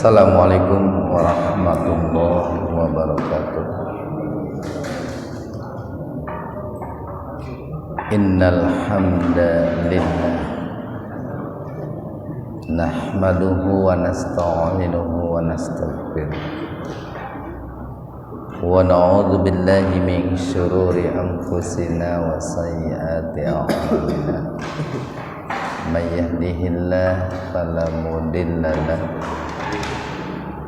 Assalamualaikum warahmatullahi wabarakatuh. Innal hamdalillah nahmaduhu wa nasta'inuhu wa nastaghfiruh wa na'udzu billahi min syururi anfusina wa sayyiati a'malina. May yahdihillahu fala mudilla lahu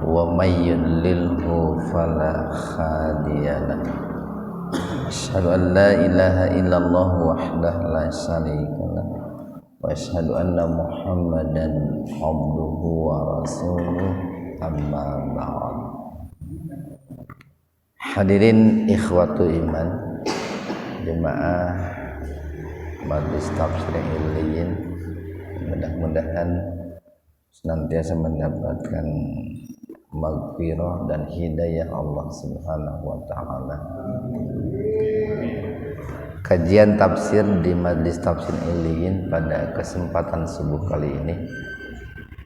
wa may yudlilhu fala hadiya lahu. Asyhadu an la ilaha illallah wahdahu la syarika lahu wa asyhadu anna Muhammadan abduhu wa rasuluh, amma ba'd. Hadirin ikhwatu iman, jemaah Majelis Tafsir Illiyin, mudah-mudahan senantiasa mendapatkan maghfirah dan hidayah Allah Subhanahu wa taala. Kajian tafsir di Majelis Tafsir Illiyin pada kesempatan subuh kali ini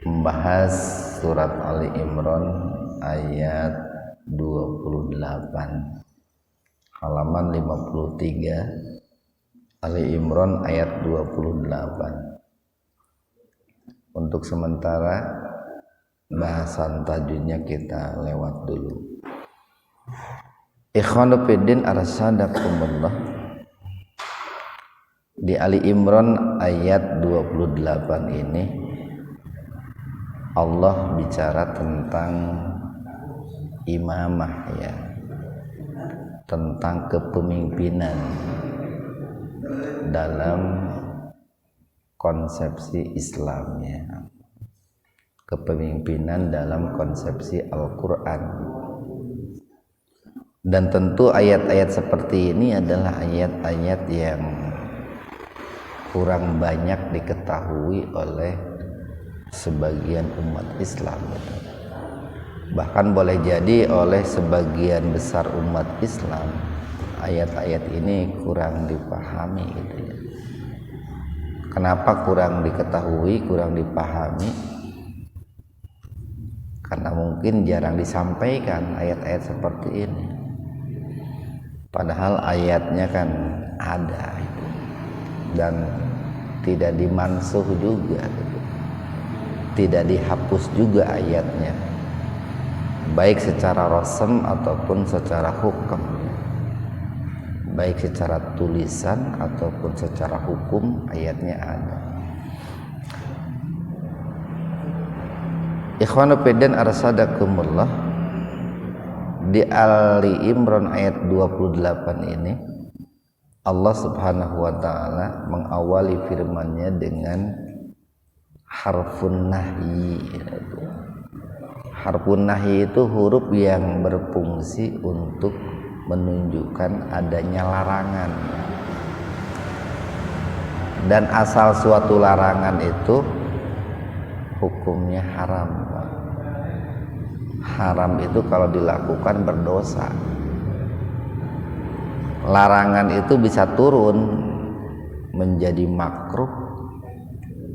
membahas surat Ali Imran ayat 28, halaman 53. Ali Imran ayat 28. Untuk sementara bahasan tajwidnya kita lewat dulu. Ikhwanu fiddin arsadakumullah. Di Ali Imran ayat 28 ini Allah bicara tentang imamah, ya, tentang kepemimpinan dalam konsepsi Islam, ya, kepemimpinan dalam konsepsi Al-Quran. Dan tentu ayat-ayat seperti ini adalah ayat-ayat yang kurang banyak diketahui oleh sebagian umat Islam, bahkan boleh jadi oleh sebagian besar umat Islam ayat-ayat ini kurang dipahami, gitu ya. Kenapa kurang diketahui, kurang dipahami? Karena mungkin jarang disampaikan ayat-ayat seperti ini. Padahal ayatnya kan ada dan tidak dimansuh juga, tidak dihapus juga ayatnya, baik secara rasm ataupun secara hukum, baik secara tulisan ataupun secara hukum, ayatnya ada. Ikhwanu fiddin arsadakumullah, di Ali Imran ayat 28 ini Allah Subhanahu wa taala mengawali firman-Nya dengan harfun nahyi. Harfun nahyi itu huruf yang berfungsi untuk menunjukkan adanya larangan. Dan asal suatu larangan itu hukumnya haram. Haram itu kalau dilakukan berdosa. Larangan itu bisa turun menjadi makruh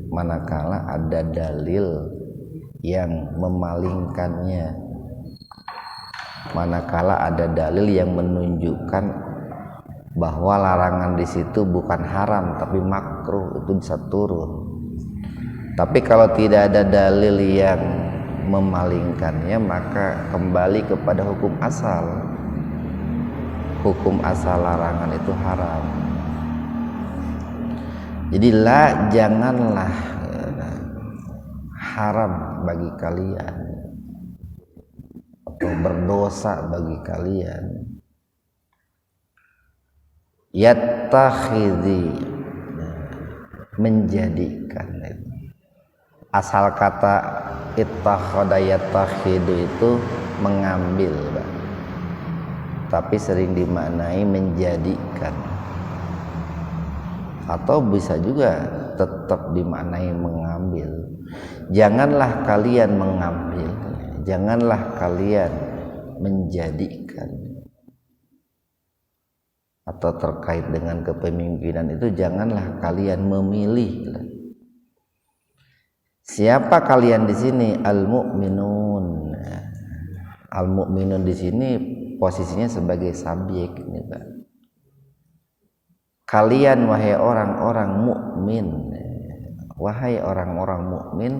manakala ada dalil yang memalingkannya, manakala ada dalil yang menunjukkan bahwa larangan di situ bukan haram tapi makruh, itu bisa turun. Tapi kalau tidak ada dalil yang memalingkannya, maka kembali kepada hukum asal. Hukum asal larangan itu haram. Jadi janganlah haram bagi kalian atau berdosa bagi kalian yattakhidhi, menjadikan. Asal kata ittakhadha yattakhidu itu mengambil, tapi sering dimaknai menjadikan, atau bisa juga tetap dimaknai mengambil. Janganlah kalian mengambil, janganlah kalian menjadikan. Atau terkait dengan kepemimpinan itu, janganlah kalian memilih. Siapa kalian di sini? Al-mu'minun. Al-mu'minun di sini posisinya sebagai subjek ini, Pak. Kalian wahai orang-orang mukmin, wahai orang-orang mukmin,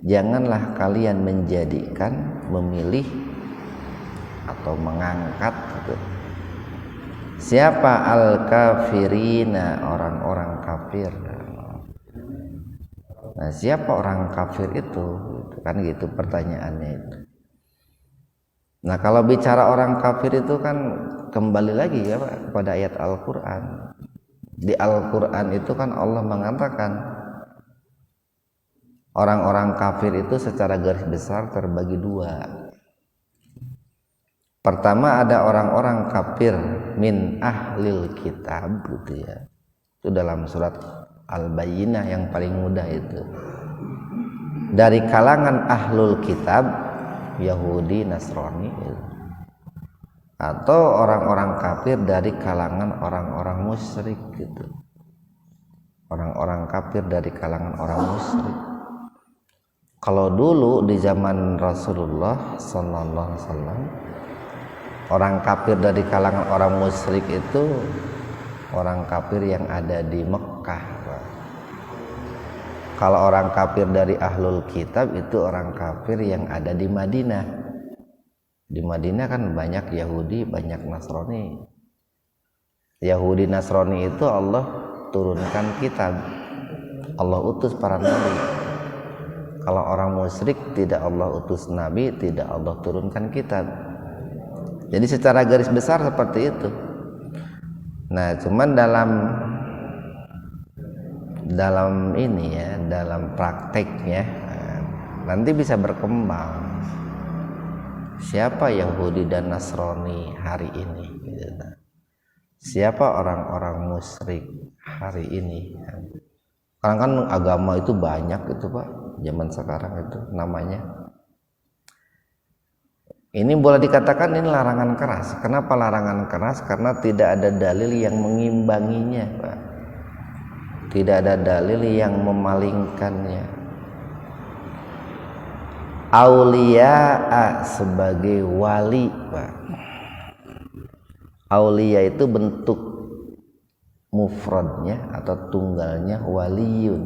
janganlah kalian menjadikan, memilih atau mengangkat gitu. Siapa al-kafirina, orang-orang kafir. Nah, siapa orang kafir itu? Kan gitu pertanyaannya itu. Nah, kalau bicara orang kafir itu kan kembali lagi ya Pak kepada ayat Al-Qur'an. Di Al-Qur'an itu kan Allah mengatakan orang-orang kafir itu secara garis besar terbagi dua. Pertama ada orang-orang kafir min ahlil kitab gitu ya. Itu dalam surat Al-Bayyinah yang paling mudah itu. Dari kalangan ahlul kitab, Yahudi, Nasrani gitu. Atau orang-orang kafir dari kalangan orang-orang musyrik gitu. Orang-orang kafir dari kalangan orang musyrik. Kalau dulu di zaman Rasulullah sallallahu alaihi wasallam, orang kafir dari kalangan orang musyrik itu orang kafir yang ada di Mekah. Kalau orang kafir dari ahlul kitab itu orang kafir yang ada di Madinah. Di Madinah kan banyak Yahudi, banyak Nasrani. Yahudi Nasrani itu Allah turunkan kitab. Allah utus para nabi. Kalau orang musyrik tidak Allah utus nabi, tidak Allah turunkan kitab. Jadi secara garis besar seperti itu. Nah, cuman dalam ini ya, dalam prakteknya nanti bisa berkembang. Siapa Yahudi dan Nasrani hari ini? Siapa orang-orang musyrik hari ini? Karena kan agama itu banyak itu Pak, zaman sekarang itu namanya. Ini boleh dikatakan ini larangan keras. Kenapa larangan keras? Karena tidak ada dalil yang mengimbanginya, Pak. Tidak ada dalil yang memalingkannya. Aulia sebagai wali, Pak. Aulia itu bentuk mufradnya atau tunggalnya waliyun.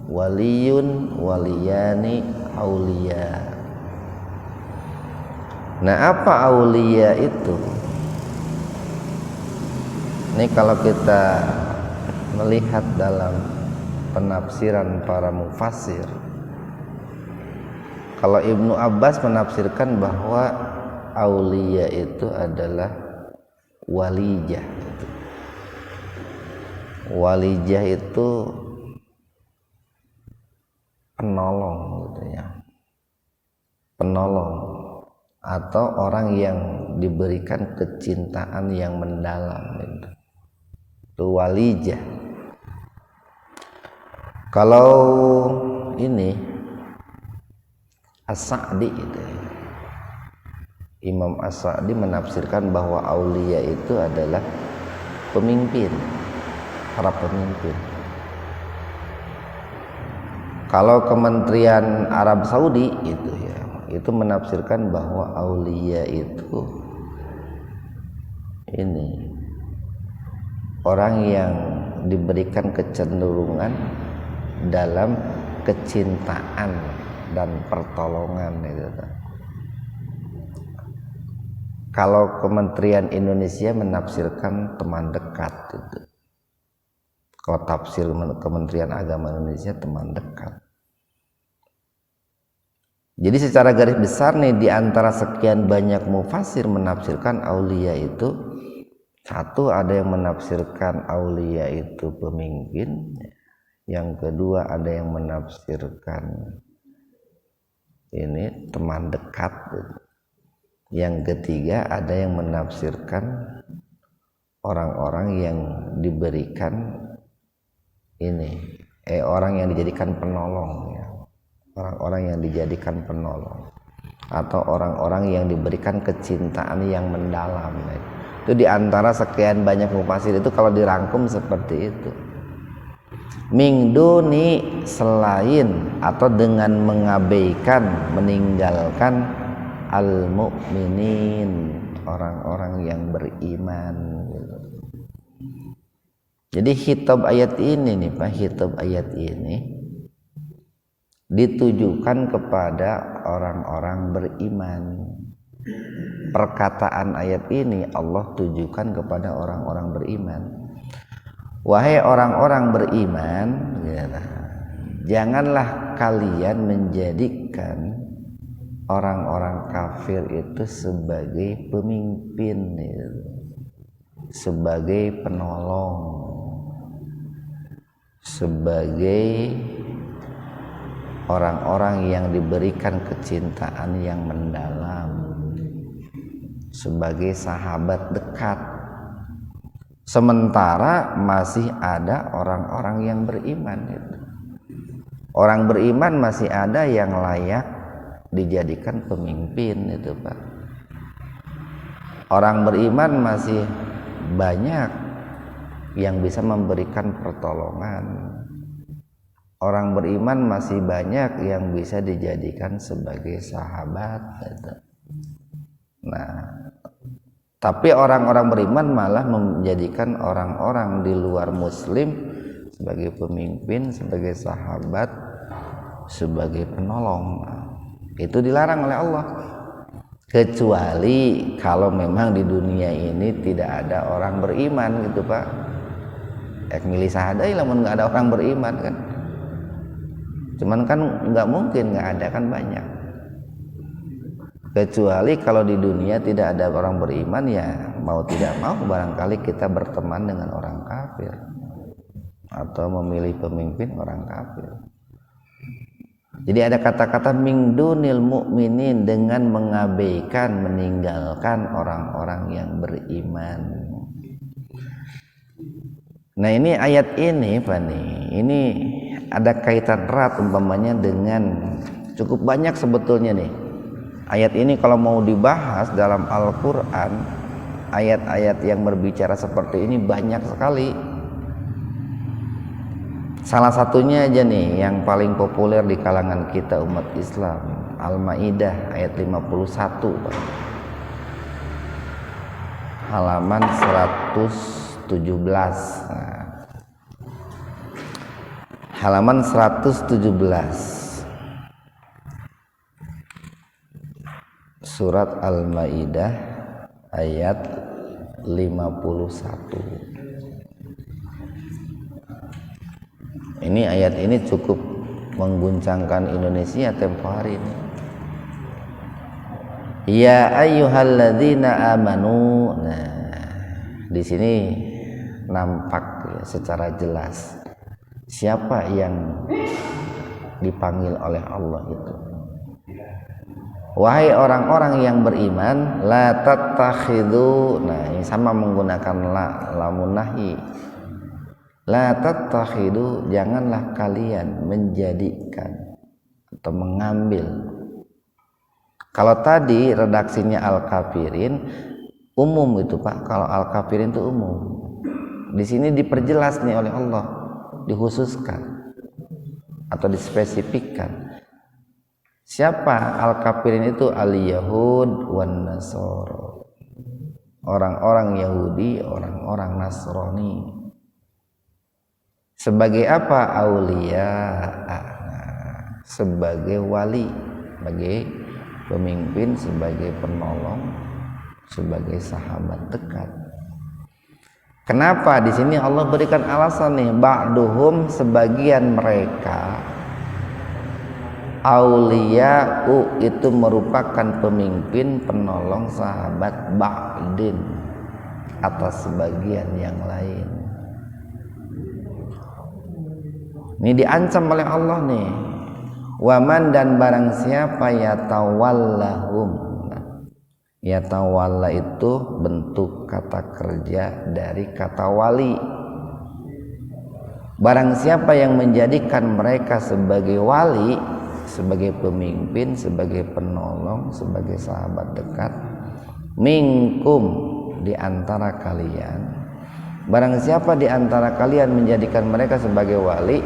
Waliyun, waliyani, aulia. Nah, apa aulia itu? Ini kalau kita melihat dalam penafsiran para mufassir, kalau Ibnu Abbas menafsirkan bahwa aulia itu adalah walijah. Walijah itu penolong gitu ya. Penolong atau orang yang diberikan kecintaan yang mendalam gitu. Itu walijah. Kalau ini As-Sa'di itu, Imam As-Sa'di menafsirkan bahwa aulia itu adalah pemimpin, para pemimpin. Kalau Kementerian Arab Saudi itu ya, itu menafsirkan bahwa aulia itu ini orang yang diberikan kecenderungan dalam kecintaan dan pertolongan itu. Kalau Kementerian Indonesia menafsirkan teman dekat itu. Kalau tafsir Kementerian Agama Indonesia teman dekat. Jadi secara garis besar nih di antara sekian banyak mufassir menafsirkan aulia itu, satu ada yang menafsirkan aulia itu pemimpin, yang kedua ada yang menafsirkan ini teman dekat, yang ketiga ada yang menafsirkan orang-orang yang diberikan ini orang yang dijadikan penolong ya. Orang-orang yang dijadikan penolong atau orang-orang yang diberikan kecintaan yang mendalam ya. Itu diantara sekian banyak mufassir itu kalau dirangkum seperti itu. Min duni, selain atau dengan mengabaikan, meninggalkan al mukminin, orang-orang yang beriman gitu. Jadi khitab ayat ini nih Pak, khitab ayat ini ditujukan kepada orang-orang beriman. Perkataan ayat ini Allah tujukan kepada orang-orang beriman. Wahai orang-orang beriman, janganlah kalian menjadikan orang-orang kafir itu sebagai pemimpin, sebagai penolong, sebagai orang-orang yang diberikan kecintaan yang mendalam, sebagai sahabat dekat. Sementara masih ada orang-orang yang beriman itu. Orang beriman masih ada yang layak dijadikan pemimpin itu Pak. Orang beriman masih banyak yang bisa memberikan pertolongan. Orang beriman masih banyak yang bisa dijadikan sebagai sahabat gitu. Nah, tapi orang-orang beriman malah menjadikan orang-orang di luar muslim sebagai pemimpin, sebagai sahabat, sebagai penolong. Itu dilarang oleh Allah. Kecuali kalau memang di dunia ini tidak ada orang beriman gitu Pak. Milih sahadai lamun nggak ada orang beriman kan. Cuman kan nggak mungkin, nggak ada kan banyak. Kecuali kalau di dunia tidak ada orang beriman, ya mau tidak mau barangkali kita berteman dengan orang kafir atau memilih pemimpin orang kafir. Jadi ada kata-kata min dunil mu'minin, dengan mengabaikan, meninggalkan orang-orang yang beriman. Nah ini ayat ini Pak nih, ini ada kaitan erat umpamanya dengan cukup banyak sebetulnya nih. Ayat ini kalau mau dibahas dalam Al-Quran, ayat-ayat yang berbicara seperti ini banyak sekali. Salah satunya aja nih yang paling populer di kalangan kita umat Islam, Al-Maidah ayat 51 Pak. Halaman 117. Nah, halaman 117. Surat Al-Maidah ayat 51. Ini ayat ini cukup mengguncangkan Indonesia tempo hari ini. Ya ayyuhalladzina amanu. Nah, di sini nampak ya, secara jelas siapa yang dipanggil oleh Allah itu. Wahai orang-orang yang beriman, la tattakhidhu. Nah, ini sama menggunakan lamun nahi. La tattakhidhu, janganlah kalian menjadikan atau mengambil. Kalau tadi redaksinya al-kafirin umum itu Pak. Kalau al-kafirin itu umum. Di sini diperjelas nih oleh Allah, dikhususkan atau dispesifikkan. Siapa al-kafirin itu? Al-Yahud wan Nasara, orang-orang Yahudi, orang-orang Nasrani. Sebagai apa? Aulia, sebagai wali, sebagai pemimpin, sebagai penolong, sebagai sahabat dekat. Kenapa di sini Allah berikan alasan nih? Ba'duhum, sebagian mereka, auliya'u itu merupakan pemimpin, penolong, sahabat ba'din atas sebagian yang lain. Ini diancam oleh Allah nih. Waman, dan barang siapa yatawallahum. Yatawalla itu bentuk kata kerja dari kata wali. Barang siapa yang menjadikan mereka sebagai wali, sebagai pemimpin, sebagai penolong, sebagai sahabat dekat, minkum, di antara kalian, barang siapa di antara kalian menjadikan mereka sebagai wali,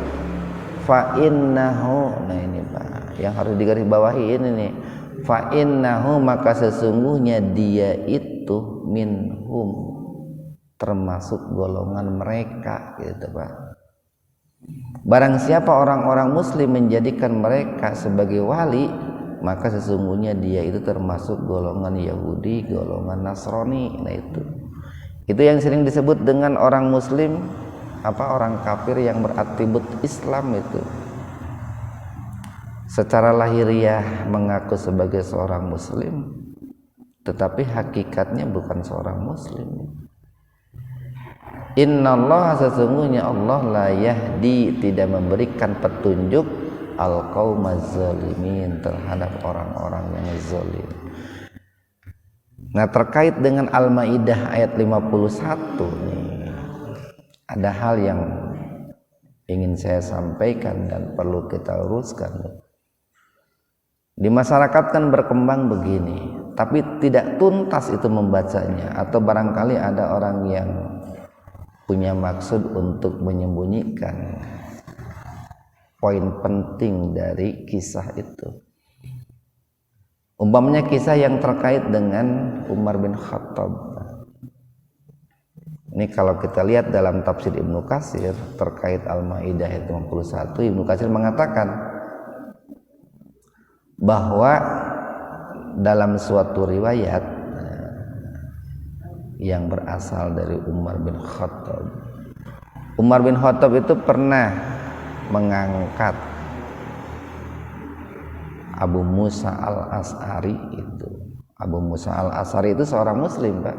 fa innahu, nah ini Pak yang harus digarisbawahi ini nih, fa innahu maka sesungguhnya dia itu minhum termasuk golongan mereka gitu Pak. Barang siapa orang-orang muslim menjadikan mereka sebagai wali, maka sesungguhnya dia itu termasuk golongan Yahudi, golongan Nasrani. Nah itu yang sering disebut dengan orang muslim orang kafir yang beratribut Islam itu. Secara lahiriah mengaku sebagai seorang muslim, tetapi hakikatnya bukan seorang muslim. Innallaha sesungguhnya Allah la yahdi tidak memberikan petunjuk al-qaumaz zalimin terhadap orang-orang yang zalim. Nah terkait dengan Al-Maidah ayat 51 nih, ada hal yang ingin saya sampaikan dan perlu kita luruskan. Di masyarakat kan berkembang begini, tapi tidak tuntas itu membacanya, atau barangkali ada orang yang punya maksud untuk menyembunyikan poin penting dari kisah itu. Umpamanya kisah yang terkait dengan Umar bin Khattab. Ini kalau kita lihat dalam tafsir Ibnu Katsir terkait Al-Maidah ayat 51, Ibnu Katsir mengatakan bahwa dalam suatu riwayat yang berasal dari Umar bin Khattab, Umar bin Khattab itu pernah mengangkat Abu Musa al-Asy'ari itu. Abu Musa al-Asy'ari itu seorang muslim Pak,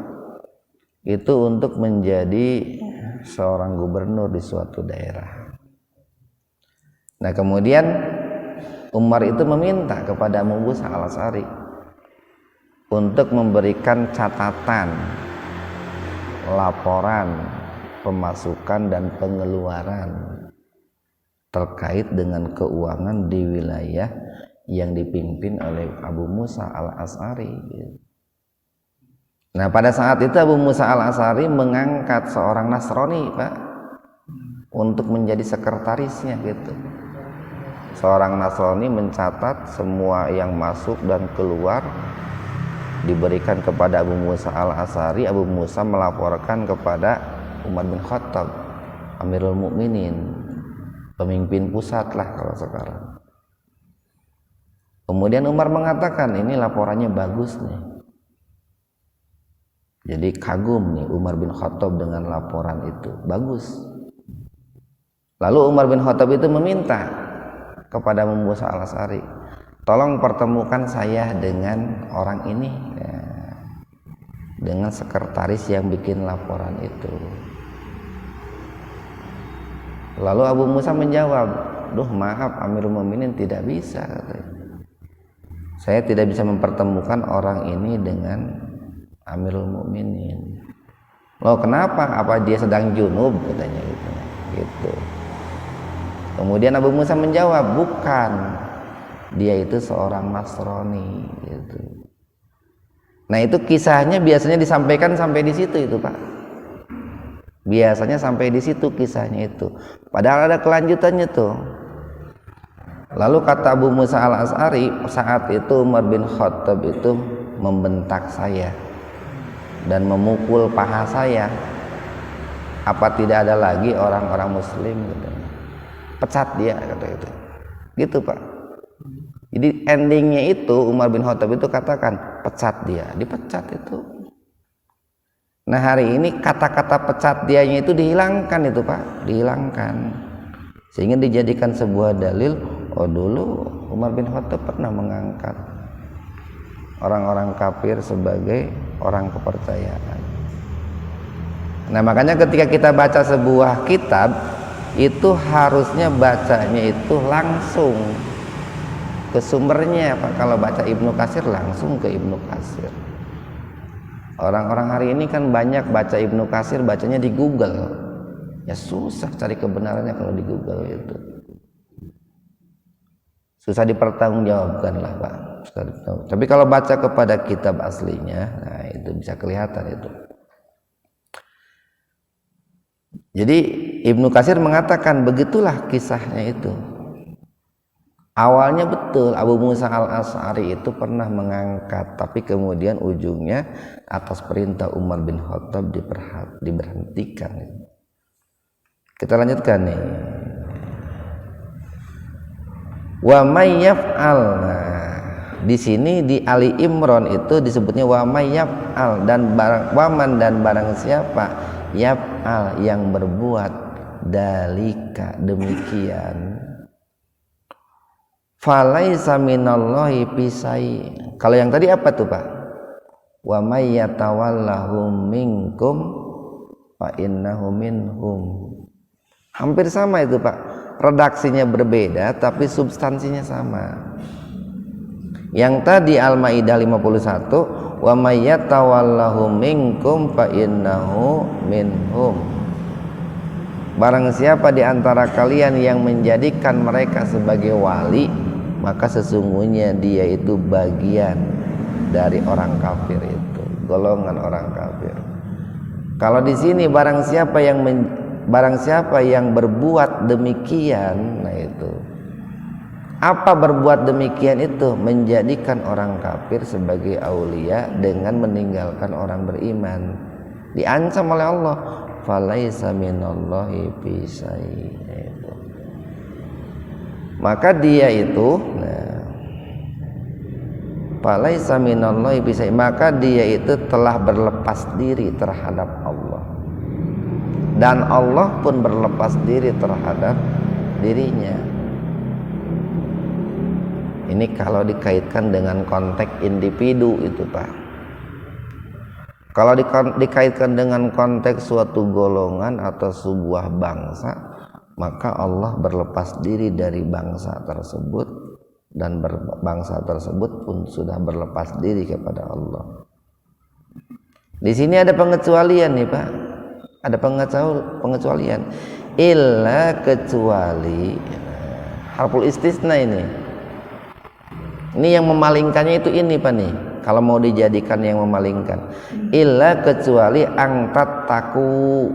itu untuk menjadi seorang gubernur di suatu daerah. Nah kemudian Umar itu meminta kepada Abu Musa al-Asy'ari untuk memberikan catatan, laporan pemasukan dan pengeluaran terkait dengan keuangan di wilayah yang dipimpin oleh Abu Musa al-Asy'ari. Nah pada saat itu Abu Musa al-Asy'ari mengangkat seorang Nasrani Pak untuk menjadi sekretarisnya gitu. Seorang Nasrani mencatat semua yang masuk dan keluar, diberikan kepada Abu Musa al-Asy'ari. Abu Musa melaporkan kepada Umar bin Khattab, Amirul Mukminin, pemimpin pusat lah kalau sekarang. Kemudian Umar mengatakan ini laporannya bagus nih. Jadi kagum nih Umar bin Khattab dengan laporan itu, bagus. Lalu Umar bin Khattab itu meminta kepada Abu Musa al-Asy'ari, tolong pertemukan saya dengan orang ini, ya, dengan sekretaris yang bikin laporan itu. Lalu Abu Musa menjawab, duh maaf Amirul Mukminin, tidak bisa, saya tidak bisa mempertemukan orang ini dengan Amirul Mukminin. Loh kenapa? Apa dia sedang junub katanya gitu. Kemudian Abu Musa menjawab, bukan, dia itu seorang Nasrani gitu. Nah itu kisahnya biasanya disampaikan sampai di situ itu Pak. Biasanya sampai di situ kisahnya itu. Padahal ada kelanjutannya tuh. Lalu kata Abu Musa al-Asy'ari, saat itu Umar bin Khattab itu membentak saya dan memukul paha saya. Apa tidak ada lagi orang-orang muslim gitu. Pecat dia kata itu. Gitu Pak. Jadi endingnya itu Umar bin Khattab itu katakan pecat dia, dipecat itu. Nah hari ini kata-kata pecat dianya itu dihilangkan itu Pak, dihilangkan. Sehingga dijadikan sebuah dalil, oh dulu Umar bin Khattab pernah mengangkat orang-orang kafir sebagai orang kepercayaan. Nah makanya ketika kita baca sebuah kitab itu harusnya bacanya itu langsung ke sumbernya Pak. Kalau baca Ibnu Katsir langsung ke Ibnu Katsir. Orang-orang hari ini kan banyak baca Ibnu Katsir bacanya di Google. Ya susah cari kebenarannya kalau di Google itu. Susah dipertanggungjawabkan lah Pak. Tapi kalau baca kepada kitab aslinya, nah itu bisa kelihatan itu. Jadi Ibnu Katsir mengatakan begitulah kisahnya itu. Awalnya betul Abu Musa al-Asy'ari itu pernah mengangkat, tapi kemudian ujungnya atas perintah Umar bin Khattab diberhentikan. Kita lanjutkan nih. Wa may yaf'al. Di sini di Ali Imran itu disebutnya wa may yaf'al, dan barang waman dan barang siapa yaf'al yang berbuat dalika demikian, falaisa minallahi pisai. Kalau yang tadi apa tuh Pak? Wa may yatawallahum minkum fa innahu minhum. Hampir sama itu Pak, redaksinya berbeda tapi substansinya sama. Yang tadi Al-Maidah 51, wa may yatawallahum minkum fa innahu minhum. Barang siapa di antara kalian yang menjadikan mereka sebagai wali, maka sesungguhnya dia itu bagian dari orang kafir itu, golongan orang kafir. Kalau di sini barang siapa yang berbuat demikian, nah itu apa berbuat demikian itu? Menjadikan orang kafir sebagai aulia dengan meninggalkan orang beriman, diancam oleh Allah, falaisa minallahi bisai. Maka dia itu falaisa minallahi bisai, maka dia itu telah berlepas diri terhadap Allah, dan Allah pun berlepas diri terhadap dirinya. Ini kalau dikaitkan dengan konteks individu itu Pak. Kalau dikaitkan dengan konteks suatu golongan atau sebuah bangsa, maka Allah berlepas diri dari bangsa tersebut, dan bangsa tersebut pun sudah berlepas diri kepada Allah. Di sini ada pengecualian nih Pak, ada pengecualian. Illa, kecuali, harful istisna ini. Ini yang memalingkannya itu ini Pak nih. Kalau mau dijadikan yang memalingkan, illa, kecuali angtat taku,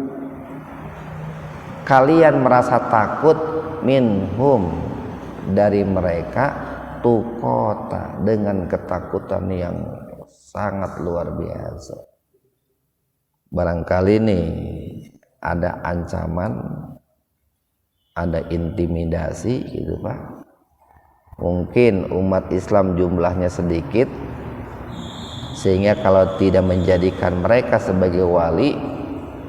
kalian merasa takut, minhum, dari mereka, tukota, dengan ketakutan yang sangat luar biasa. Barangkali nih ada ancaman, ada intimidasi gitu Pak. Mungkin umat Islam jumlahnya sedikit, sehingga kalau tidak menjadikan mereka sebagai wali,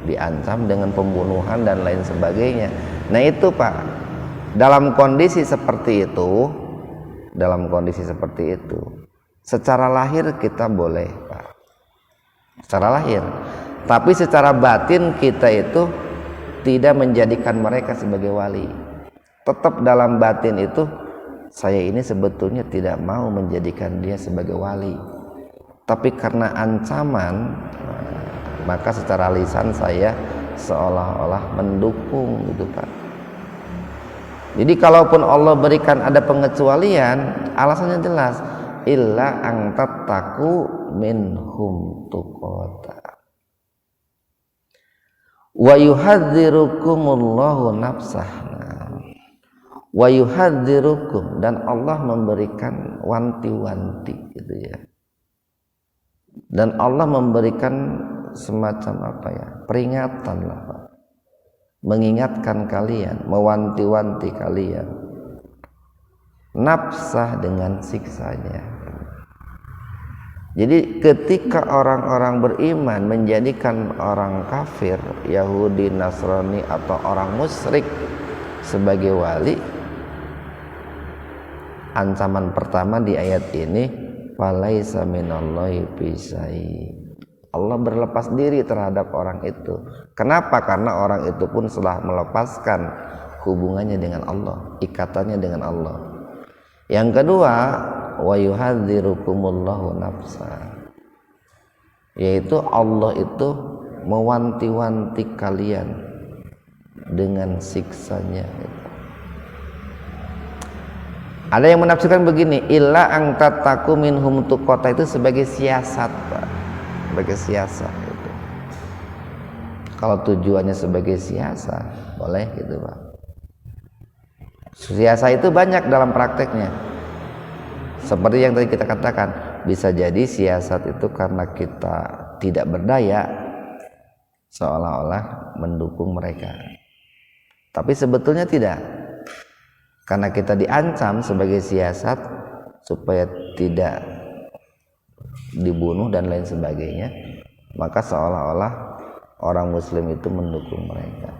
diancam dengan pembunuhan dan lain sebagainya. Nah itu Pak, dalam kondisi seperti itu, secara lahir kita boleh Pak, secara lahir, tapi secara batin kita itu tidak menjadikan mereka sebagai wali. Tetap dalam batin itu, saya ini sebetulnya tidak mau menjadikan dia sebagai wali, tapi karena ancaman, maka secara lisan saya seolah-olah mendukung gitu Pak. Jadi kalaupun Allah berikan ada pengecualian, alasannya jelas, illa angtat taku minhum tuqata wa yuhadzirukumullahu nafsah. Wa yuhadzirukum, dan Allah memberikan wanti-wanti gitu ya. Dan Allah memberikan semacam apa ya, peringatan lah Pak, mengingatkan kalian, mewanti-wanti kalian, nafsah, dengan siksanya. Jadi ketika orang-orang beriman menjadikan orang kafir, Yahudi, Nasrani, atau orang musyrik sebagai wali, ancaman pertama di ayat ini, falaisa minallahi bisai. Allah berlepas diri terhadap orang itu. Kenapa? Karena orang itu pun setelah melepaskan hubungannya dengan Allah, ikatannya dengan Allah. Yang kedua, wa yuhadzirukumullahu nafsa, yaitu Allah itu mewanti-wanti kalian dengan siksanya. Ada yang menafsirkan begini, illa angtataku minhum tuqata, itu sebagai siasat Pak, sebagai siasat itu. Kalau tujuannya sebagai siasat boleh gitu Pak. Siasat itu banyak dalam prakteknya. Seperti yang tadi kita katakan, bisa jadi siasat itu karena kita tidak berdaya, seolah-olah mendukung mereka. Tapi sebetulnya tidak. Karena kita diancam sebagai siasat supaya tidak dibunuh dan lain sebagainya, maka seolah-olah orang muslim itu mendukung mereka.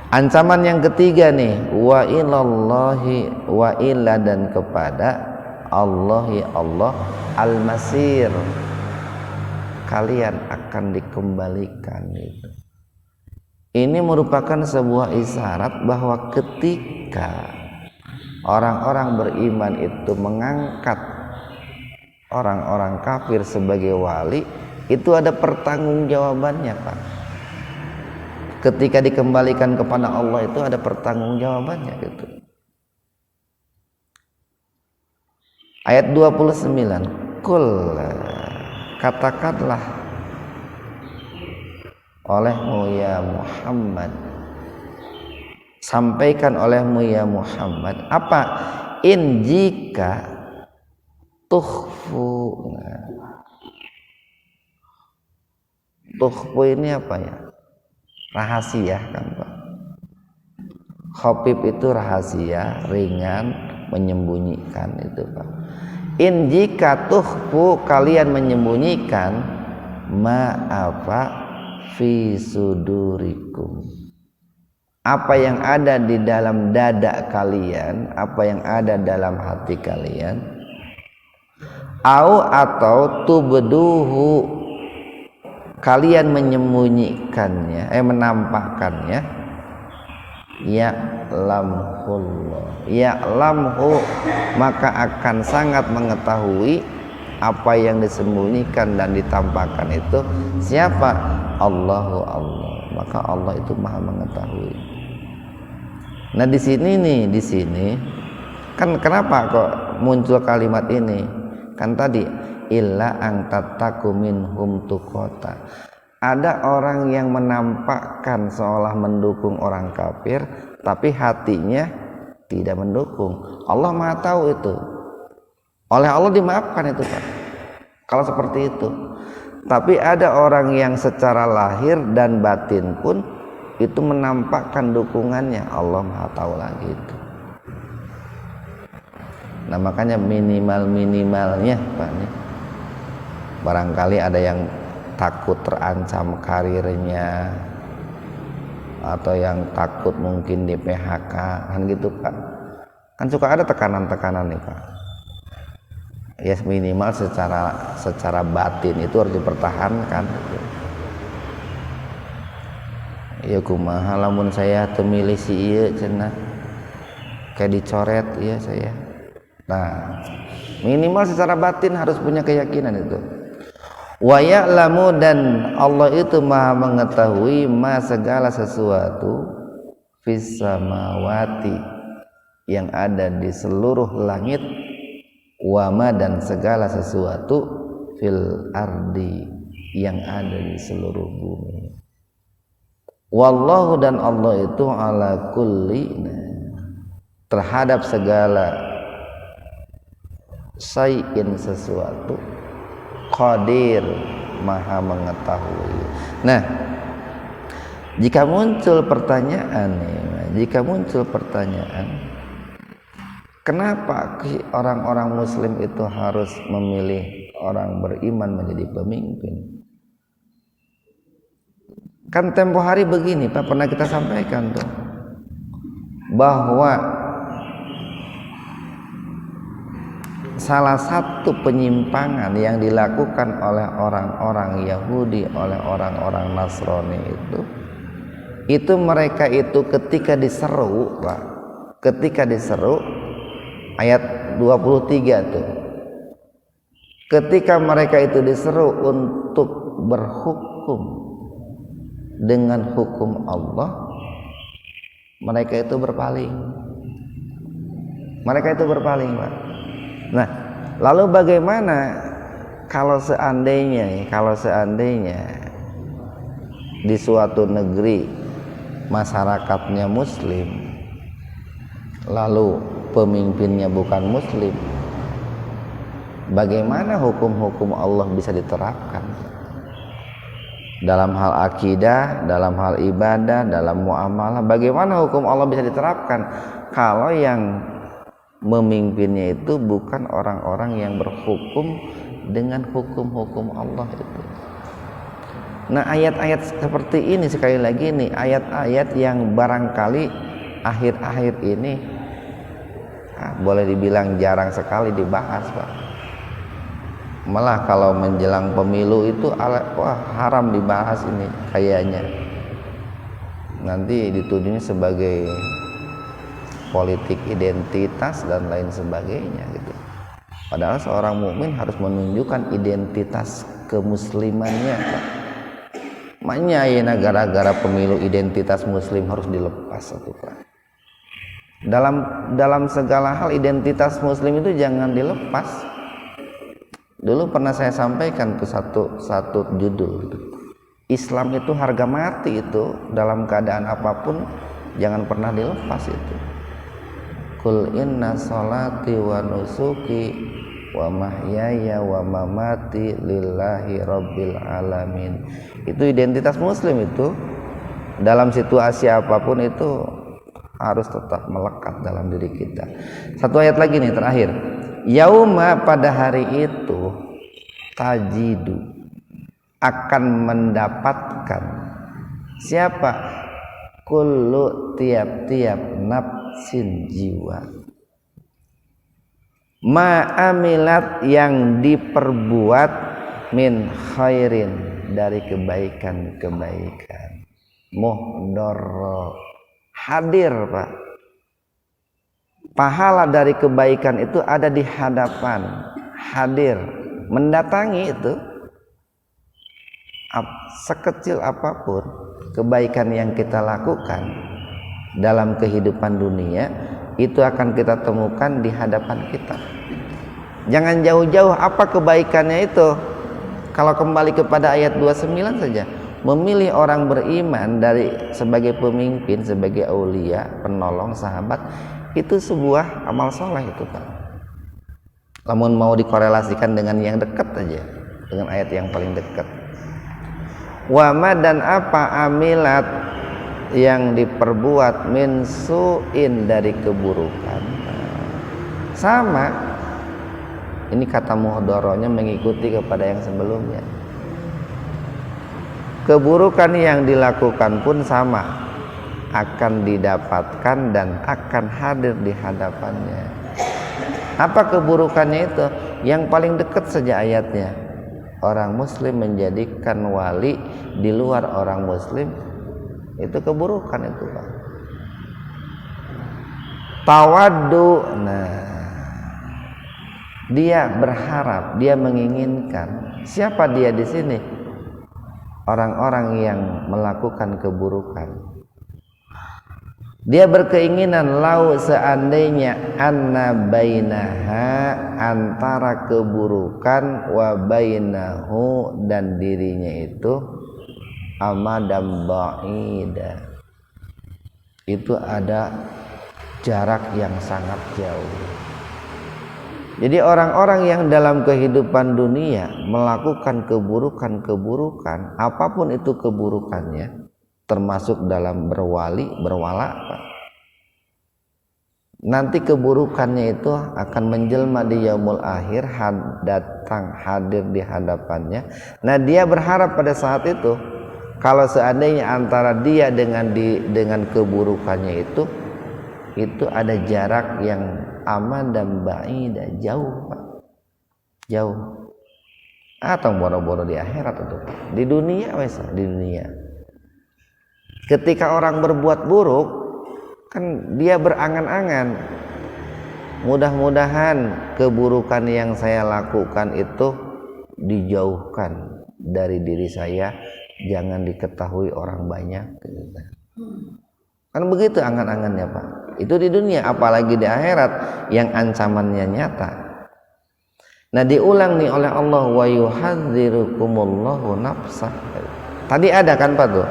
Ancaman yang ketiga nih, wa ilallahi wa illa, dan kepada Allahi Allah al-masir, kalian akan dikembalikan gitu. Ini merupakan sebuah isyarat bahwa ketika orang-orang beriman itu mengangkat orang-orang kafir sebagai wali, itu ada pertanggungjawabannya Pak. Ketika dikembalikan kepada Allah itu ada pertanggungjawabannya gitu. Ayat 29, Qul, katakanlah olehmu ya Muhammad, sampaikan olehmu ya Muhammad, apa? In jika tukhfu. Tukhfu ini apa ya? Rahasia kan Pak. Khafif itu rahasia, ringan, menyembunyikan itu Pak. In jika tukhfu, kalian menyembunyikan, ma apa fi sudurikum, apa yang ada di dalam dada kalian, apa yang ada dalam hati kalian, au atau tubduhu, kalian menyembunyikannya, menampakkannya, ya'lamhu, maka akan sangat mengetahui apa yang disembunyikan dan ditampakkan itu siapa? Allahu Allah, maka Allah itu maha mengetahui. Nah di sini kan kenapa kok muncul kalimat ini? Kan tadi illa ang tattaku minhum tuqata. Ada orang yang menampakkan seolah mendukung orang kafir, tapi hatinya tidak mendukung. Allah Maha tahu itu. Oleh Allah dimaafkan itu Pak. Kalau seperti itu. Tapi ada orang yang secara lahir dan batin pun itu menampakkan dukungannya. Allah Maha tahu lagi itu. Nah makanya minimalnya Pak nih. Barangkali ada yang takut terancam karirnya, atau yang takut mungkin di PHK kan gitu Pak. Kan suka ada tekanan-tekanan nih Pak. Ya minimal secara batin itu harus dipertahankan. Ya kumaha lamun saya teu milih si ieu cenah. Kayak dicoret ya saya. Nah, minimal secara batin harus punya keyakinan itu. Wa ya'lamu, dan Allah itu maha mengetahui ma segala sesuatu fis samawati, yang ada di seluruh langit, wa ma, dan segala sesuatu fil ardi, yang ada di seluruh bumi. Wallahu, dan Allah itu ala kulli, terhadap segala syai'in sesuatu, qadir, maha mengetahui. Nah, jika muncul pertanyaan, kenapa orang-orang muslim itu harus memilih orang beriman menjadi pemimpin? Kan tempo hari begini Pak, pernah kita sampaikan tuh, bahwa salah satu penyimpangan yang dilakukan oleh orang-orang Yahudi, oleh orang-orang Nasrani itu mereka itu ketika diseru Pak, ayat 23 tuh, ketika mereka itu diseru untuk berhukum dengan hukum Allah, mereka itu berpaling Pak. Nah, lalu bagaimana kalau seandainya di suatu negeri masyarakatnya muslim lalu pemimpinnya bukan muslim, bagaimana hukum-hukum Allah bisa diterapkan dalam hal akidah, dalam hal ibadah, dalam muamalah? Bagaimana hukum Allah bisa diterapkan kalau yang memimpinnya itu bukan orang-orang yang berhukum dengan hukum-hukum Allah itu? Nah, ayat-ayat seperti ini, sekali lagi nih, ayat-ayat yang barangkali akhir-akhir ini boleh dibilang jarang sekali dibahas, Pak. Malah kalau menjelang pemilu itu wah, haram dibahas ini kayaknya. Nanti dituduhnya sebagai politik identitas dan lain sebagainya gitu. Padahal seorang mukmin harus menunjukkan identitas kemuslimannya, Pak. Makanya ya gara-gara pemilu identitas muslim harus dilepas satu, Pak. Dalam segala hal identitas muslim itu jangan dilepas. Dulu pernah saya sampaikan tuh satu judul, Islam itu harga mati, itu dalam keadaan apapun jangan pernah dilepas itu. Qul inna sholati wa nusuki wa mahyaya wa mamati lillahi rabbil alamin. Itu identitas muslim itu. Dalam situasi apapun itu harus tetap melekat dalam diri kita. Satu ayat lagi nih terakhir. Yauma, pada hari itu, tajidu, akan mendapatkan siapa? Kullu, tiap-tiap nafsin, jiwa, ma'amilat, yang diperbuat, min khairin, dari kebaikan-kebaikan, muhdoro, hadir, Pak. Pahala dari kebaikan itu ada di hadapan, hadir, mendatangi itu. Sekecil apapun kebaikan yang kita lakukan dalam kehidupan dunia, itu akan kita temukan di hadapan kita. Jangan jauh-jauh apa kebaikannya itu. Kalau kembali kepada ayat 29 saja, memilih orang beriman sebagai pemimpin, sebagai aulia, penolong, sahabat, itu sebuah amal soleh itu, Pak. Namun mau dikorelasikan dengan yang dekat aja, dengan ayat yang paling dekat. Wama, dan apa, amilat, yang diperbuat, min su'in, dari keburukan. Sama, ini kata muhdoronya mengikuti kepada yang sebelumnya. Keburukan yang dilakukan pun sama, akan didapatkan dan akan hadir di hadapannya. Apa keburukannya itu? Yang paling dekat saja ayatnya. Orang muslim menjadikan wali di luar orang muslim, itu keburukan itu, Pak. Tawaddu, nah, dia berharap, dia menginginkan. Siapa dia di sini? Orang-orang yang melakukan keburukan. Dia berkeinginan, lau, seandainya, anna bainaha, antara keburukan, wa bainahu, dan dirinya itu, amadan ba'ida, itu ada jarak yang sangat jauh. Jadi orang-orang yang dalam kehidupan dunia melakukan keburukan-keburukan, apapun itu keburukannya, termasuk dalam berwala, Pak. Nanti keburukannya itu akan menjelma di yaumul akhir, datang hadir di hadapannya. Nah, dia berharap pada saat itu, kalau seandainya antara dia dengan keburukannya itu ada jarak yang aman dan ba'idah, jauh, Pak. Jauh. Atau boro-boro di akhirat itu, Pak. Di dunia di dunia. Ketika orang berbuat buruk, kan dia berangan-angan, mudah-mudahan keburukan yang saya lakukan itu dijauhkan dari diri saya, jangan diketahui orang banyak. Kan begitu angan-angannya, Pak. Itu di dunia, apalagi di akhirat yang ancamannya nyata. Nah, diulang nih oleh Allah, wa yuhadzirukumullahu nafsah. Tadi ada kan Pak tuh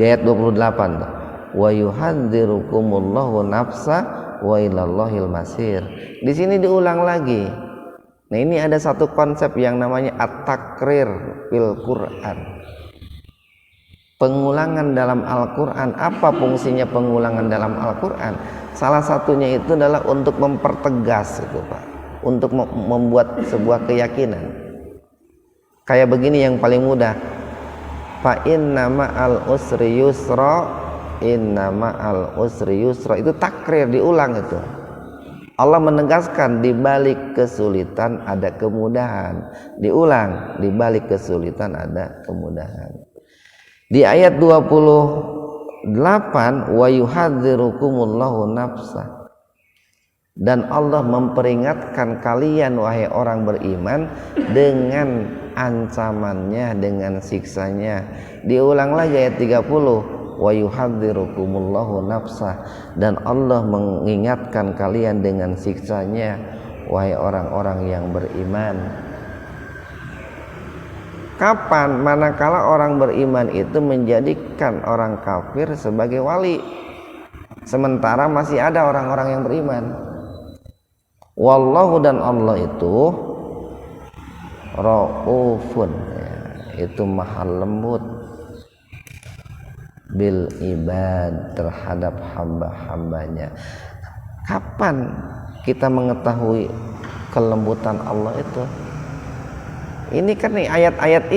di ayat 28 tuh. Wa yuhadzirukumullahu nafsa wa ilallahil masir. Di sini diulang lagi. Nah, ini ada satu konsep yang namanya at-takrir fil Quran. Pengulangan dalam Al-Quran. Apa fungsinya pengulangan dalam Al-Quran? Salah satunya itu adalah untuk mempertegas itu Pak, untuk membuat sebuah keyakinan. Kayak begini yang paling mudah, fa inna ma'al usri yusra, inna ma'al usri yusra. Itu takrir, diulang itu. Allah menegaskan di balik kesulitan ada kemudahan. Diulang, di balik kesulitan ada kemudahan. Di ayat 28, wa yuhadzirukumullahu nafsa, dan Allah memperingatkan kalian wahai orang beriman dengan ancamannya, dengan siksanya. Diulang lagi ayat 30, wa yuhadzirukumullahu nafsa, dan Allah mengingatkan kalian dengan siksanya wahai orang-orang yang beriman. Kapan? Manakala orang beriman itu menjadikan orang kafir sebagai wali, sementara masih ada orang-orang yang beriman. Wallahu, dan Allah itu raufun, ya, itu maha lembut, bil ibad, terhadap hamba-hambanya. Kapan kita mengetahui kelembutan Allah itu? Ini kan nih ayat-ayat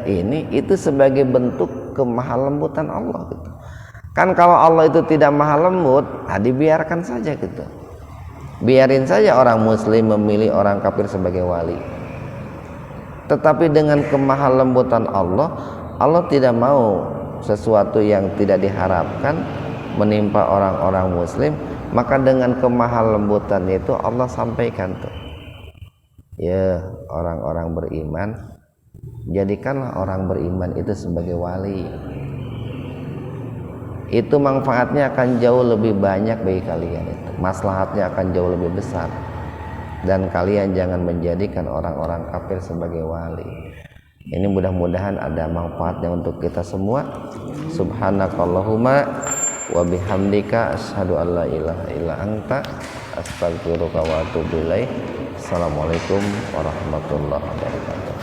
ini itu sebagai bentuk kemahalembutan Allah gitu. Kan kalau Allah itu tidak maha lembut, dibiarkan saja gitu. Biarin saja orang muslim memilih orang kafir sebagai wali. Tetapi dengan kemahalembutan Allah, Allah tidak mau sesuatu yang tidak diharapkan menimpa orang-orang muslim, maka dengan kemahalembutan itu Allah sampaikan tuh. Ya, orang-orang beriman, jadikanlah orang beriman itu sebagai wali. Itu manfaatnya akan jauh lebih banyak bagi kalian, itu maslahatnya akan jauh lebih besar. Dan kalian jangan menjadikan orang-orang kafir sebagai wali. Ini mudah-mudahan ada manfaatnya untuk kita semua. Subhanakallahumma wa bihamdika asyhadu an la ilaha illa anta astaghfiruka wa atubu ilaik. Assalamualaikum warahmatullahi wabarakatuh.